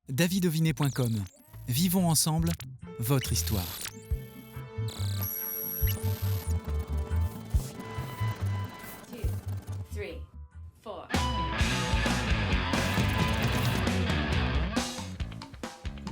davidovinet.com. Vivons ensemble votre histoire. Two, three, four.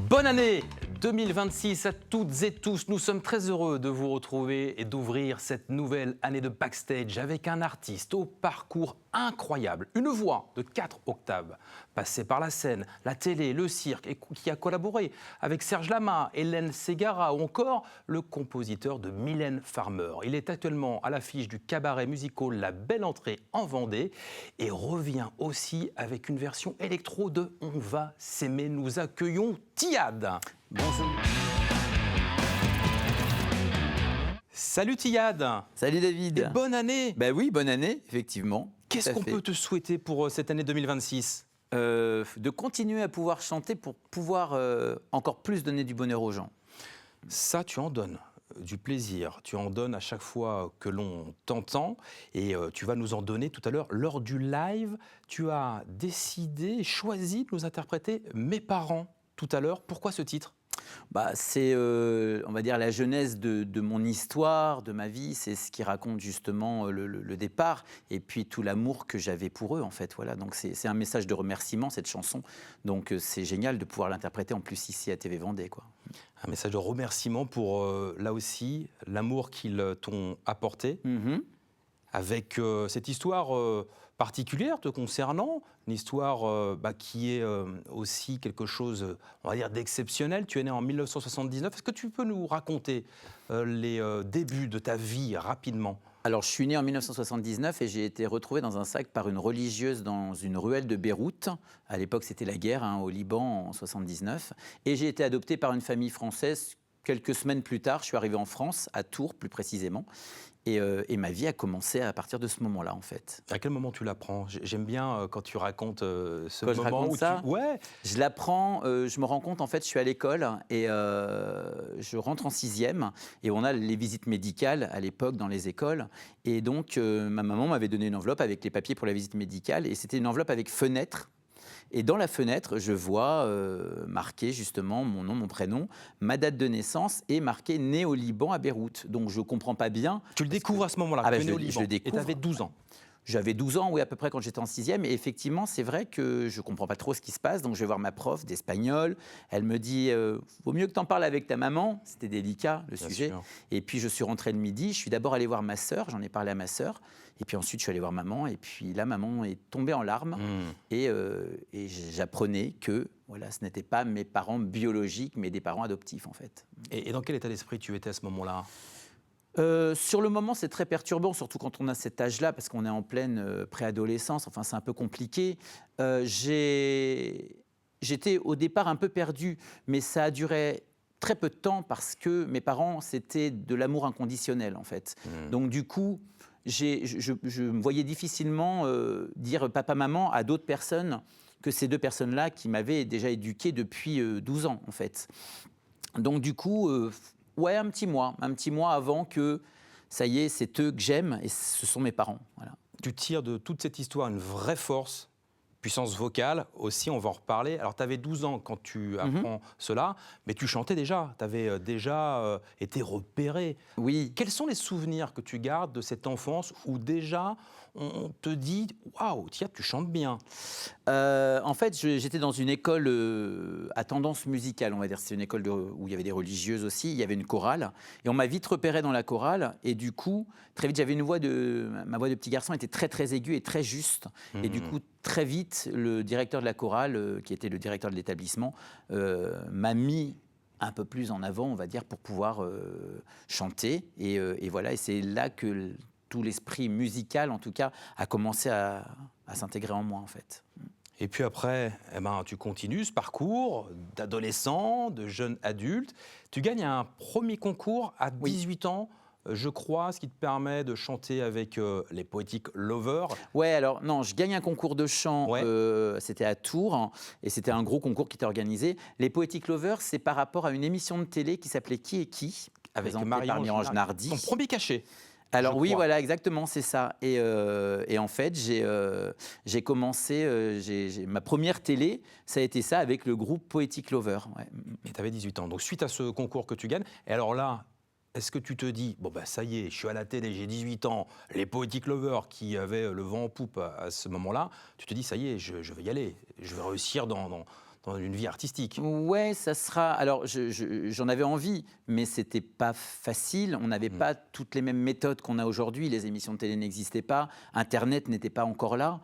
Bonne année 2026 à toutes et tous. Nous sommes très heureux de vous retrouver et d'ouvrir cette nouvelle année de Backstage avec un artiste au parcours incroyable, une voix de 4 octaves, passée par la scène, la télé, le cirque et qui a collaboré avec Serge Lama, Hélène Ségara ou encore le compositeur de Mylène Farmer. Il est actuellement à l'affiche du cabaret musical La Belle Entrée en Vendée et revient aussi avec une version électro de On va s'aimer. Nous accueillons Tiyad. Bonjour. Salut Tiyad. Salut David. Et bonne année. Ben oui, bonne année, effectivement. Qu'est-ce qu'on peut te souhaiter pour cette année 2026 ? De continuer à pouvoir chanter pour pouvoir encore plus donner du bonheur aux gens. Ça, tu en donnes du plaisir. Tu en donnes à chaque fois que l'on t'entend. Et tu vas nous en donner tout à l'heure. Lors du live, tu as décidé, choisi de nous interpréter Mes parents tout à l'heure. Pourquoi ce titre ? C'est, on va dire, la genèse de mon histoire, de ma vie. C'est ce qui raconte justement le départ et puis tout l'amour que j'avais pour eux, en fait. Voilà. Donc c'est un message de remerciement, cette chanson. Donc c'est génial de pouvoir l'interpréter en plus ici à TV Vendée, quoi. Un message de remerciement pour, là aussi, l'amour qu'ils t'ont apporté. Avec cette histoire particulière te concernant, une histoire qui est aussi quelque chose, on va dire, d'exceptionnel. Tu es né en 1979. Est-ce que tu peux nous raconter les débuts de ta vie rapidement ? Alors, je suis né en 1979 et j'ai été retrouvé dans un sac par une religieuse dans une ruelle de Beyrouth. À l'époque, c'était la guerre au Liban en 1979. Et j'ai été adopté par une famille française. Quelques semaines plus tard, je suis arrivé en France, à Tours plus précisément. Et ma vie a commencé à partir de ce moment-là, en fait. À quel moment tu l'apprends ? J'aime bien quand tu racontes ce Quand moment je raconte où ça, Ouais. Je l'apprends, je me rends compte, en fait, je suis à l'école et je rentre en 6e et on a les visites médicales à l'époque dans les écoles. Et donc, ma maman m'avait donné une enveloppe avec les papiers pour la visite médicale et c'était une enveloppe avec fenêtre. Et dans la fenêtre, je vois marqué justement mon nom, mon prénom, ma date de naissance et marqué né au Liban à Beyrouth. Donc je ne comprends pas bien. Tu le découvres à ce moment-là, Ah tu es né au je Liban, le et découvre. tu avais 12 ans. J'avais 12 ans, oui, à peu près, quand j'étais en 6e. Et effectivement, c'est vrai que je ne comprends pas trop ce qui se passe. Donc, je vais voir ma prof d'espagnol. Elle me dit vaut mieux que tu en parles avec ta maman. C'était délicat, le sujet. Sûr. Et puis, je suis rentré le midi. Je suis d'abord allé voir ma sœur. J'en ai parlé à ma sœur. Et puis ensuite, je suis allé voir maman. Et puis là, maman est tombée en larmes. Et j'apprenais que voilà, ce n'étaient pas mes parents biologiques, mais des parents adoptifs, en fait. Et dans quel état d'esprit tu étais à ce moment-là ? Sur le moment, c'est très perturbant, surtout quand on a cet âge-là, parce qu'on est en pleine préadolescence. Enfin, c'est un peu compliqué. J'étais au départ un peu perdu, mais ça a duré très peu de temps parce que mes parents, c'était de l'amour inconditionnel, en fait. Donc, du coup, je me voyais difficilement dire papa-maman à d'autres personnes que ces deux personnes-là qui m'avaient déjà éduqué depuis 12 ans, en fait. Donc, du coup... ouais, un petit mois avant que, ça y est, c'est eux que j'aime et ce sont mes parents. Voilà. Tu tires de toute cette histoire une vraie force, puissance vocale aussi, on va en reparler. Alors, tu avais 12 ans quand tu apprends cela, mais tu chantais déjà, tu avais déjà été repéré. Oui. Quels sont les souvenirs que tu gardes de cette enfance où déjà on te dit « Waouh, tiens, tu chantes bien ». En fait, j'étais dans une école à tendance musicale, on va dire. C'est une école où il y avait des religieuses aussi, il y avait une chorale. Et on m'a vite repéré dans la chorale. Et du coup, très vite, ma voix de petit garçon était très, très aiguë et très juste. Et du coup, très vite, le directeur de la chorale, qui était le directeur de l'établissement, m'a mis un peu plus en avant, on va dire, pour pouvoir chanter. Et voilà, et c'est là que tout l'esprit musical, en tout cas, a commencé à s'intégrer en moi, en fait. Et puis après, tu continues ce parcours d'adolescent, de jeune adulte. Tu gagnes un premier concours à 18 ans, je crois, ce qui te permet de chanter avec les Poetic Lovers. Ouais, alors non, je gagne un concours de chant, c'était à Tours, hein, et c'était un gros concours qui était organisé. Les Poetic Lovers, c'est par rapport à une émission de télé qui s'appelait Qui est qui, Avec présentée Marie-Ange par Marie-Ange Nardi. Ton premier cachet. Alors je oui, crois. voilà, exactement, c'est ça. Et en fait, j'ai commencé, ma première télé, ça a été ça avec le groupe Poetic Lover. Ouais. Et tu avais 18 ans. Donc, suite à ce concours que tu gagnes, et alors là, est-ce que tu te dis, bon, bah, ça y est, je suis à la télé, j'ai 18 ans, les Poetic Lovers qui avaient le vent en poupe à ce moment-là, tu te dis, ça y est, je vais y aller, je vais réussir dans une vie artistique. Ouais, ça sera. Alors, j'en avais envie, mais c'était pas facile. On n'avait pas toutes les mêmes méthodes qu'on a aujourd'hui. Les émissions de télé n'existaient pas, Internet n'était pas encore là.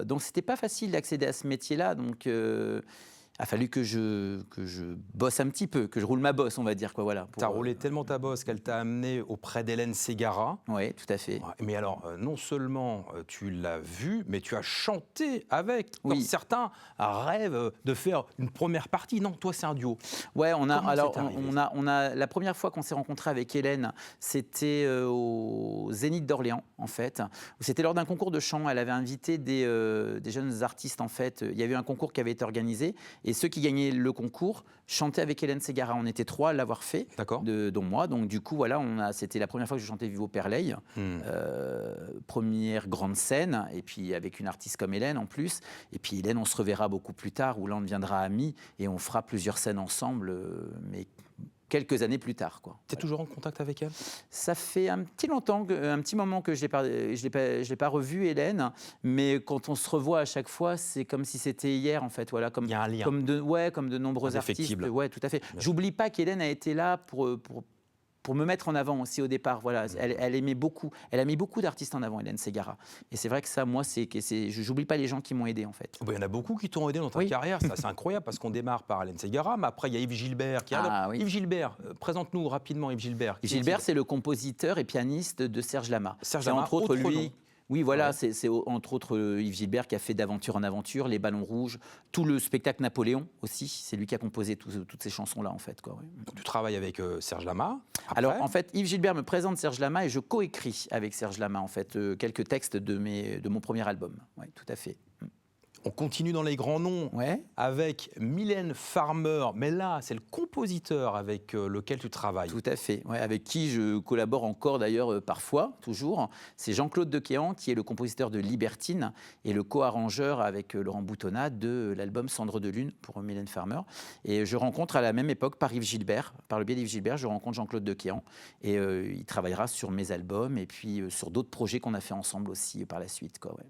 Donc, c'était pas facile d'accéder à ce métier-là. Donc, a fallu que je bosse un petit peu, que je roule ma bosse, on va dire. Voilà, Tu as roulé tellement ta bosse qu'elle t'a amené auprès d'Hélène Ségara. Oui, tout à fait. Ouais, mais alors, non seulement tu l'as vue, mais tu as chanté avec. Oui. Comme certains rêvent de faire une première partie. Non, toi, c'est un duo. Ouais, Comment alors c'est arrivé, on a la première fois qu'on s'est rencontré avec Hélène, c'était au Zénith d'Orléans en fait. C'était lors d'un concours de chant. Elle avait invité des jeunes artistes en fait. Il y avait eu un concours qui avait été organisé et ceux qui gagnaient le concours chantaient avec Hélène Ségara. On était 3 à l'avoir fait, D'accord. dont moi. Donc du coup voilà, c'était la première fois que je chantais Vivo Perleil, première grande scène et puis avec une artiste comme Hélène en plus. Et puis Hélène, on se reverra beaucoup plus tard où là on deviendra amis et on fera plusieurs scènes ensemble, mais quelques années plus tard. Tu es toujours en contact avec elle? Ça fait un petit moment que je l'ai pas revue, Hélène, mais quand on se revoit à chaque fois, c'est comme si c'était hier, en fait. Voilà, Il y a un lien. comme de nombreux artistes. Indéfectible. Ouais, tout à fait. J'oublie pas qu'Hélène a été là pour me mettre en avant aussi au départ. Voilà, elle aimait beaucoup. Elle a mis beaucoup d'artistes en avant, Hélène Ségara. Et c'est vrai que ça, moi, j'oublie pas les gens qui m'ont aidé, en fait. Il y en a beaucoup qui t'ont aidé dans ta Oui. carrière, ça c'est incroyable parce qu'on démarre par Hélène Ségara, mais après il y a Yves Gilbert qui arrive. Ah, oui. Yves Gilbert, présente-nous rapidement Yves Gilbert. Qui Yves Gilbert, est-il? c'est le compositeur et pianiste de Serge Lama. Serge C'est Lama, entre autres autre lui. nom. Oui, voilà, Ouais. c'est entre autres Yves Gilbert qui a fait d'Aventure en Aventure, Les Ballons Rouges, tout le spectacle Napoléon aussi. C'est lui qui a composé toutes ces chansons-là, en fait. Ouais. Donc, tu travailles avec Serge Lama. Après, Alors, en fait, Yves Gilbert me présente Serge Lama et je coécris avec Serge Lama, en fait, quelques textes de mon premier album. Oui, tout à fait. on continue dans les grands noms Ouais. avec Mylène Farmer, mais là c'est le compositeur avec lequel tu travailles. Tout à fait, ouais, avec qui je collabore encore d'ailleurs parfois, toujours. C'est Jean-Claude Dequéan qui est le compositeur de Libertine et le co-arrangeur avec Laurent Boutonnat de l'album Cendre de Lune pour Mylène Farmer. Et je rencontre à la même époque par Yves Gilbert, par le biais d'Yves Gilbert, je rencontre Jean-Claude Dequéan et il travaillera sur mes albums et puis sur d'autres projets qu'on a fait ensemble aussi par la suite, quoi, ouais.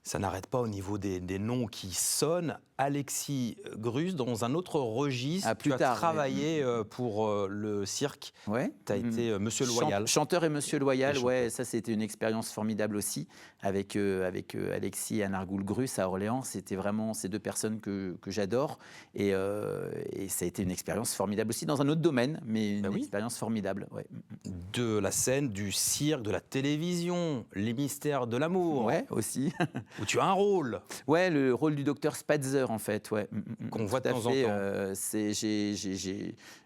Ça n'arrête pas au niveau des noms qui sonnent. Alexis Gruz, dans un autre registre, Plus tu as tard, travaillé pour le cirque. Ouais. Tu as été Monsieur Loyal. Chanteur et Monsieur Loyal, Et ouais, ça c'était une expérience formidable aussi avec Alexis et Anargoul Grus à Orléans. C'était vraiment ces deux personnes que j'adore et ça a été une expérience formidable aussi dans un autre domaine, mais une expérience formidable. Ouais. De la scène, du cirque, de la télévision, les mystères de l'amour. Ouais, aussi. Où tu as un rôle. Ouais, le rôle du docteur Spatzer en fait, ouais. Qu'on voit de Tout à temps en fait,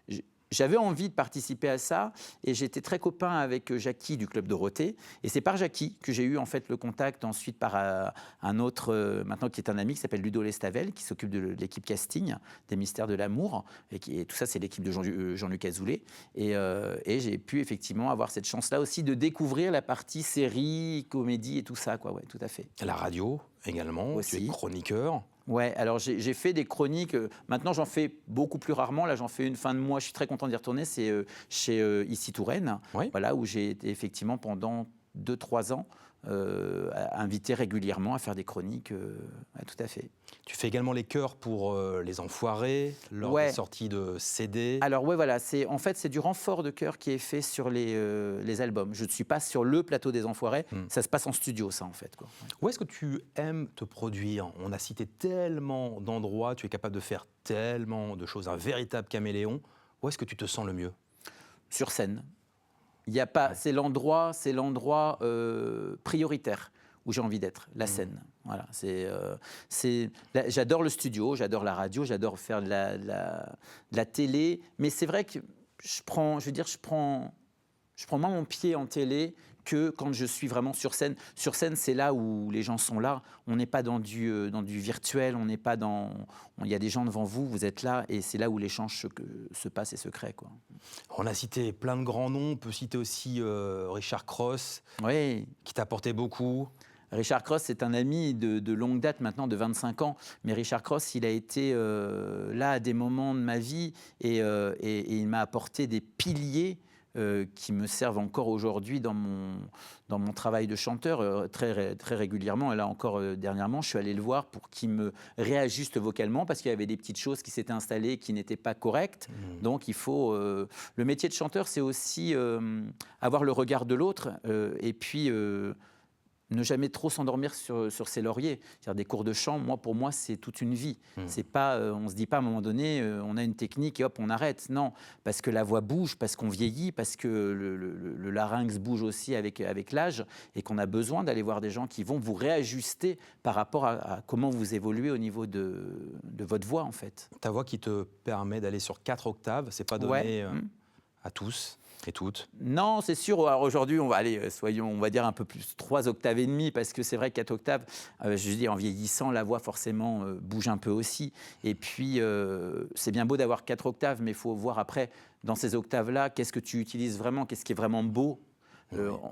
temps. J'avais envie de participer à ça et j'étais très copain avec Jackie du Club Dorothée. Et c'est par Jackie que j'ai eu en fait le contact ensuite par un autre, maintenant qui est un ami, qui s'appelle Ludo Lestavel, qui s'occupe de l'équipe casting des Mystères de l'amour. Et tout ça, c'est l'équipe de Jean-Luc Azoulay. Et j'ai pu effectivement avoir cette chance-là aussi de découvrir la partie série, comédie et tout ça, quoi. Ouais, tout à fait. La radio également, Aussi. tu es chroniqueur. Ouais, alors j'ai fait des chroniques. Maintenant, j'en fais beaucoup plus rarement. Là, j'en fais une fin de mois. Je suis très content d'y retourner. C'est chez Ici Touraine, Oui. voilà, où j'ai été effectivement pendant 2-3 ans invité régulièrement à faire des chroniques. Ouais, tout à fait. Tu fais également les chœurs pour Les Enfoirés, lors Ouais. des sorties de CD. Alors ouais, voilà, c'est du renfort de chœur qui est fait sur les albums. Je ne suis pas sur le plateau des Enfoirés. Ça se passe en studio, ça, en fait, quoi. Où est-ce que tu aimes te produire? On a cité tellement d'endroits, tu es capable de faire tellement de choses, un véritable caméléon. Où est-ce que tu te sens le mieux? Sur scène. Il y a pas, c'est l'endroit prioritaire où j'ai envie d'être, la scène. Voilà, j'adore le studio, j'adore la radio, j'adore faire de la télé, mais c'est vrai que je prends moins mon pied en télé que quand je suis vraiment sur scène. Sur scène, c'est là où les gens sont là. On n'est pas dans du virtuel, on n'est pas dans... Il y a des gens devant vous, vous êtes là, et c'est là où l'échange se passe et se crée, quoi. On a cité plein de grands noms, on peut citer aussi Richard Cross, Oui. qui t'a apporté beaucoup. Richard Cross, c'est un ami de longue date maintenant, de 25 ans. Mais Richard Cross, il a été là à des moments de ma vie et il m'a apporté des piliers qui me servent encore aujourd'hui dans mon travail de chanteur très régulièrement. Et là encore, dernièrement, je suis allé le voir pour qu'il me réajuste vocalement parce qu'il y avait des petites choses qui s'étaient installées qui n'étaient pas correctes. Donc il faut... le métier de chanteur, c'est aussi avoir le regard de l'autre et puis... ne jamais trop s'endormir sur ses lauriers. C'est-à-dire des cours de chant, pour moi, c'est toute une vie. C'est pas, on se dit pas à un moment donné, on a une technique et hop, on arrête. Non, parce que la voix bouge, parce qu'on vieillit, parce que le larynx bouge aussi avec l'âge et qu'on a besoin d'aller voir des gens qui vont vous réajuster par rapport à comment vous évoluez au niveau de votre voix, en fait. Ta voix qui te permet d'aller sur 4 octaves, c'est pas donné à tous et toutes. Non, c'est sûr. Alors aujourd'hui, on va aller, on va dire un peu plus, 3 octaves et demie, parce que c'est vrai que 4 octaves, je dis en vieillissant, la voix forcément bouge un peu aussi. Et puis, c'est bien beau d'avoir 4 octaves, mais il faut voir après, dans ces octaves-là, qu'est-ce que tu utilises vraiment, qu'est-ce qui est vraiment beau.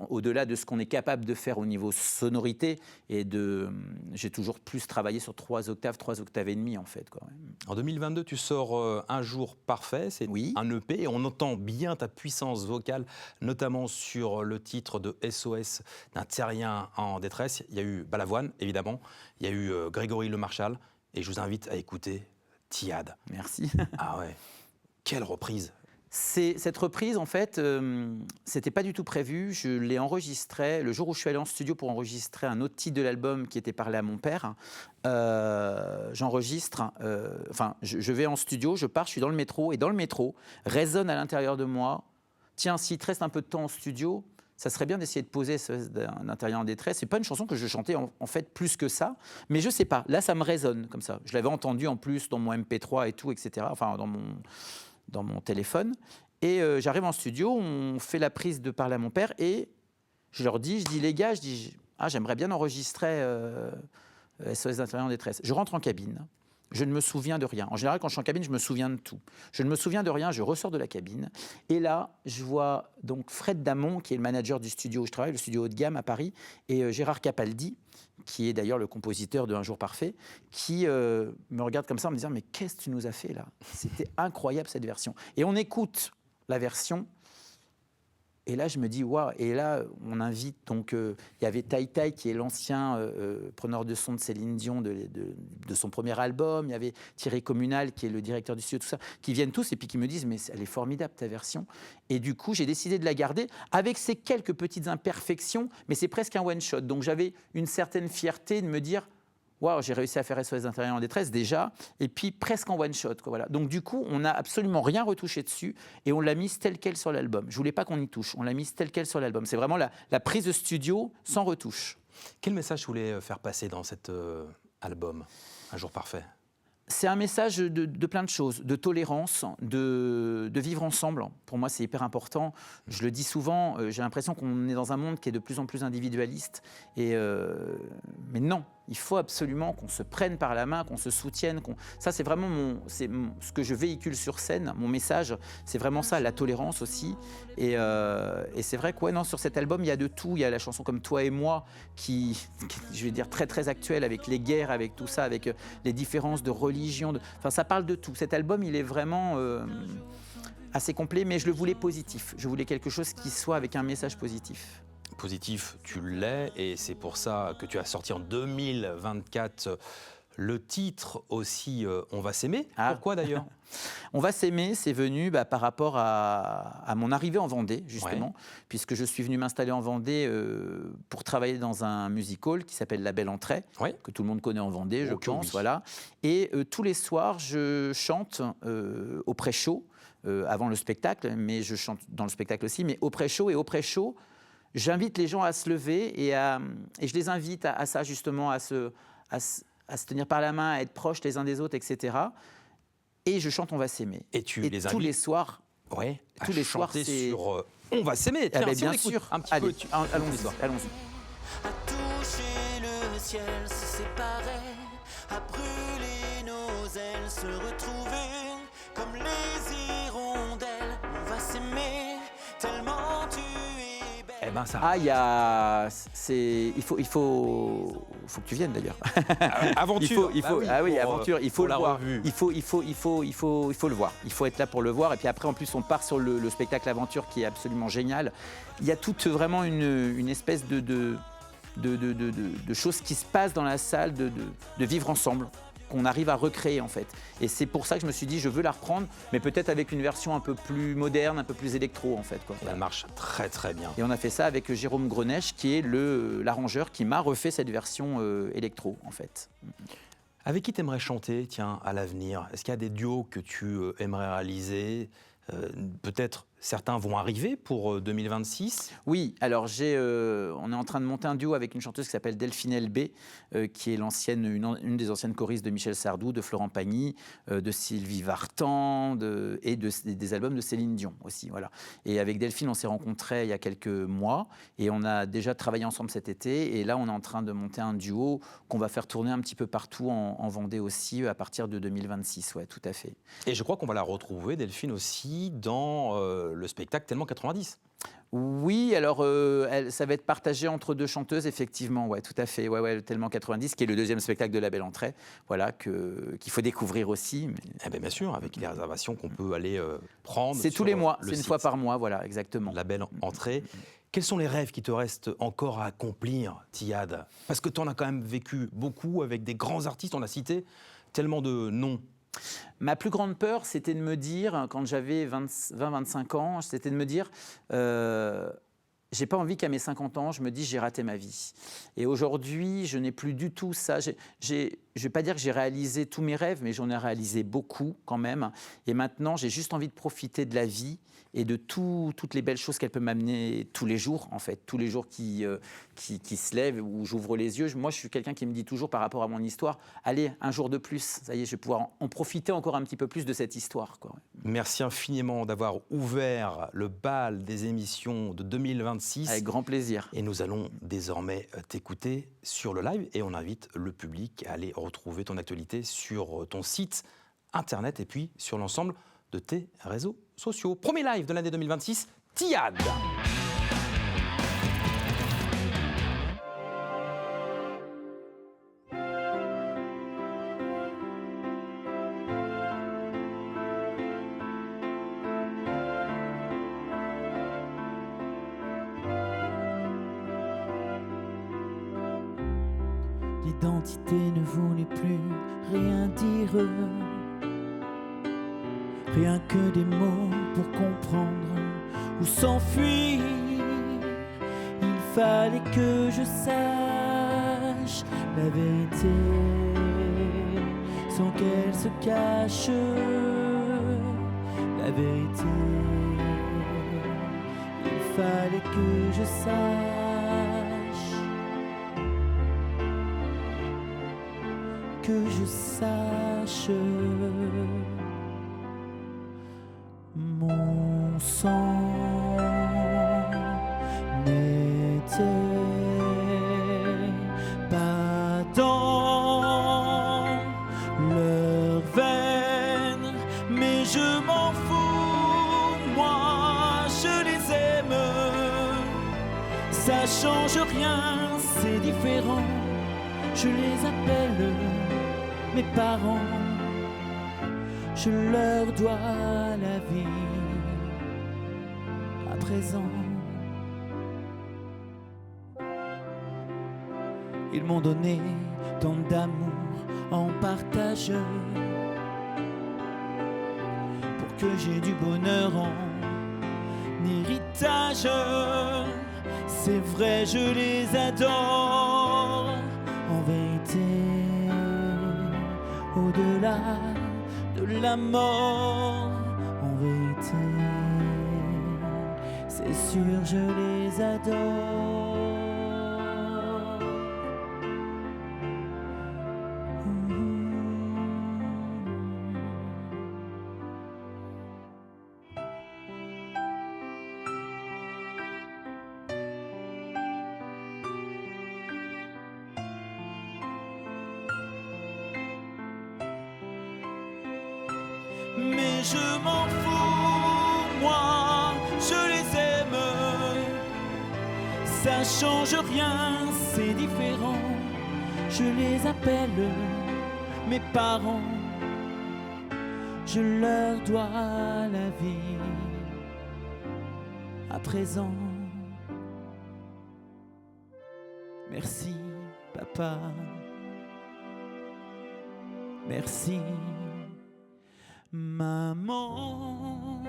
Au-delà de ce qu'on est capable de faire au niveau sonorité, j'ai toujours plus travaillé sur 3 octaves et demie en fait, quoi. En 2022, tu sors Un jour parfait, c'est un EP, et on entend bien ta puissance vocale, notamment sur le titre de SOS d'un terrien en détresse. Il y a eu Balavoine, évidemment, il y a eu Grégory Le Marchal, et je vous invite à écouter Tiad. Merci. Ah ouais, quelle reprise! Cette reprise, en fait, c'était pas du tout prévu. Je l'ai enregistrée le jour où je suis allé en studio pour enregistrer un autre titre de l'album qui était Parlé à mon père. J'enregistre, je vais en studio, je pars, je suis dans le métro, et dans le métro, résonne à l'intérieur de moi, tiens, s'il te reste un peu de temps en studio, ça serait bien d'essayer de poser un intérieur en détresse. C'est pas une chanson que je chantais en fait plus que ça, mais je sais pas, là ça me résonne comme ça. Je l'avais entendu en plus dans mon MP3 et tout, etc., enfin dans mon téléphone, et j'arrive en studio, on fait la prise de Parler à mon père, et je dis les gars, j'aimerais bien enregistrer SOS d'un terrien en détresse. Je rentre en cabine, je ne me souviens de rien. En général, quand je suis en cabine, je me souviens de tout. Je ne me souviens de rien, je ressors de la cabine, et là, je vois donc Fred Damon, qui est le manager du studio où je travaille, le studio haut de gamme à Paris, et Gérard Capaldi, qui est d'ailleurs le compositeur de Un jour parfait, qui me regarde comme ça en me disant « Mais qu'est-ce que tu nous as fait là ? C'était incroyable cette version !» Et on écoute la version, et là je me dis « Waouh !» Et là on invite, donc il y avait Tai Tai qui est l'ancien preneur de son de Céline Dion de son premier album, il y avait Thierry Communal qui est le directeur du studio, tout ça, qui viennent tous et puis qui me disent « Mais elle est formidable ta version !» Et du coup, j'ai décidé de la garder avec ces quelques petites imperfections, mais c'est presque un one-shot. Donc j'avais une certaine fierté de me dire « Waouh, j'ai réussi à faire SOS d'un terrien en détresse déjà », et puis presque en one-shot, quoi, voilà. Donc du coup, on n'a absolument rien retouché dessus et on l'a mise telle quelle sur l'album. Je ne voulais pas qu'on y touche, on l'a mise telle quelle sur l'album. C'est vraiment la prise de studio sans retouche. Quel message tu voulais faire passer dans cet album, Un jour parfait ? C'est un message de plein de choses, de tolérance, de vivre ensemble. Pour moi, c'est hyper important. Je le dis souvent, j'ai l'impression qu'on est dans un monde qui est de plus en plus individualiste. Mais non, il faut absolument qu'on se prenne par la main, qu'on se soutienne. Ça, c'est vraiment ce que je véhicule sur scène. Mon message, c'est vraiment ça, la tolérance aussi. Et c'est vrai que sur cet album, il y a de tout. Il y a la chanson comme Toi et moi, qui je vais dire, très, très actuelle, avec les guerres, avec tout ça, avec les différences de religion. Enfin, ça parle de tout. Cet album, il est vraiment assez complet, mais je le voulais positif. Je voulais quelque chose qui soit avec un message positif. Positif, tu l'es, et c'est pour ça que tu as sorti en 2024 le titre aussi On va s'aimer. Pourquoi d'ailleurs ? On va s'aimer, c'est venu par rapport à mon arrivée en Vendée, justement, puisque je suis venu m'installer en Vendée pour travailler dans un music-hall qui s'appelle La Belle Entrée, que tout le monde connaît en Vendée, je pense. Oui. Voilà. Et tous les soirs, je chante au pré-show, avant le spectacle, mais je chante dans le spectacle aussi, mais au pré-show. Et au pré-show, j'invite les gens à se lever et je les invite à ça, justement, à se tenir par la main, à être proches les uns des autres, etc. Et je chante On va s'aimer. Et tu les invites tous les soirs. tous les soirs, c'est sur On va s'aimer. Tiens, ben, si on bien écoute sûr. un petit Allez, peu. allons-y. À toucher le ciel, se séparer, à brûler nos ailes, se retrouver comme les hirondelles. On va s'aimer tellement tu es belle. Eh ben ça. Ah, il faut que tu viennes d'ailleurs. Aventure. Aventure. Il faut pour le la voir. revue. Il faut le voir. Il faut être là pour le voir. Et puis après, en plus, on part sur le spectacle Aventure qui est absolument génial. Il y a toute vraiment une espèce de choses qui se passent dans la salle, de vivre ensemble, qu'on arrive à recréer en fait. Et c'est pour ça que je me suis dit, je veux la reprendre, mais peut-être avec une version un peu plus moderne, un peu plus électro en fait, quoi. Elle marche très très bien. Et on a fait ça avec Jérôme Greneche, qui est l'arrangeur qui m'a refait cette version électro en fait. Avec qui t'aimerais chanter, tiens, à l'avenir? Est-ce qu'il y a des duos que tu aimerais réaliser? Peut-être certains vont arriver pour 2026. Oui, alors on est en train de monter un duo avec une chanteuse qui s'appelle Delphine Elbé, qui est une des anciennes choristes de Michel Sardou, de Florent Pagny, de Sylvie Vartan et des albums de Céline Dion aussi. Voilà. Et avec Delphine, on s'est rencontrés il y a quelques mois et on a déjà travaillé ensemble cet été. Et là, on est en train de monter un duo qu'on va faire tourner un petit peu partout en Vendée aussi à partir de 2026. Ouais, tout à fait. Et je crois qu'on va la retrouver, Delphine, aussi dans le spectacle Tellement 90. Oui, alors ça va être partagé entre deux chanteuses, effectivement, ouais, tout à fait. Ouais, Tellement 90, qui est le deuxième spectacle de La Belle Entrée, voilà, qu'il faut découvrir aussi. Mais... Eh bien, bien sûr, avec les réservations qu'on peut aller prendre. C'est tous les mois, le c'est une site. fois par mois, voilà, exactement. La Belle Entrée. Quels sont les rêves qui te restent encore à accomplir, Tiyad? Parce que tu en as quand même vécu beaucoup avec des grands artistes, on a cité tellement de noms. Ma plus grande peur, c'était de me dire, quand j'avais 20-25 ans, c'était de me dire, j'ai pas envie qu'à mes 50 ans, je me dise j'ai raté ma vie. Et aujourd'hui, je n'ai plus du tout ça. Je vais pas dire que j'ai réalisé tous mes rêves, mais j'en ai réalisé beaucoup quand même. Et maintenant, j'ai juste envie de profiter de la vie et de toutes les belles choses qu'elle peut m'amener tous les jours, en fait. Tous les jours qui se lèvent, où j'ouvre les yeux. Moi, je suis quelqu'un qui me dit toujours, par rapport à mon histoire, allez, un jour de plus, ça y est, je vais pouvoir en profiter encore un petit peu plus de cette histoire, quoi. Merci infiniment d'avoir ouvert le bal des émissions de 2026. Avec grand plaisir. Et nous allons désormais t'écouter sur le live et on invite le public à aller retrouver ton actualité sur ton site internet et puis sur l'ensemble de tes réseaux sociaux. Premier live de l'année 2026, Tiyad. L'identité ne voulait plus rien dire, rien que des mots pour comprendre ou s'enfuir. Il fallait que je sache la vérité sans qu'elle se cache. La vérité, il fallait que je sache. Que je sache, mon sang n'était pas dans leurs veines, mais je m'en fous, moi je les aime, ça change rien, c'est différent, je les appelle mes parents, je leur dois la vie à présent. Ils m'ont donné tant d'amour en partage pour que j'ai du bonheur en héritage. C'est vrai, je les adore en vérité. Au-delà de la mort, en vérité, c'est sûr, je les adore. mais je m'en fous, moi, je les aime. Ça change rien, c'est différent. Je les appelle mes parents. Je leur dois la vie. À présent, merci papa. Merci maman.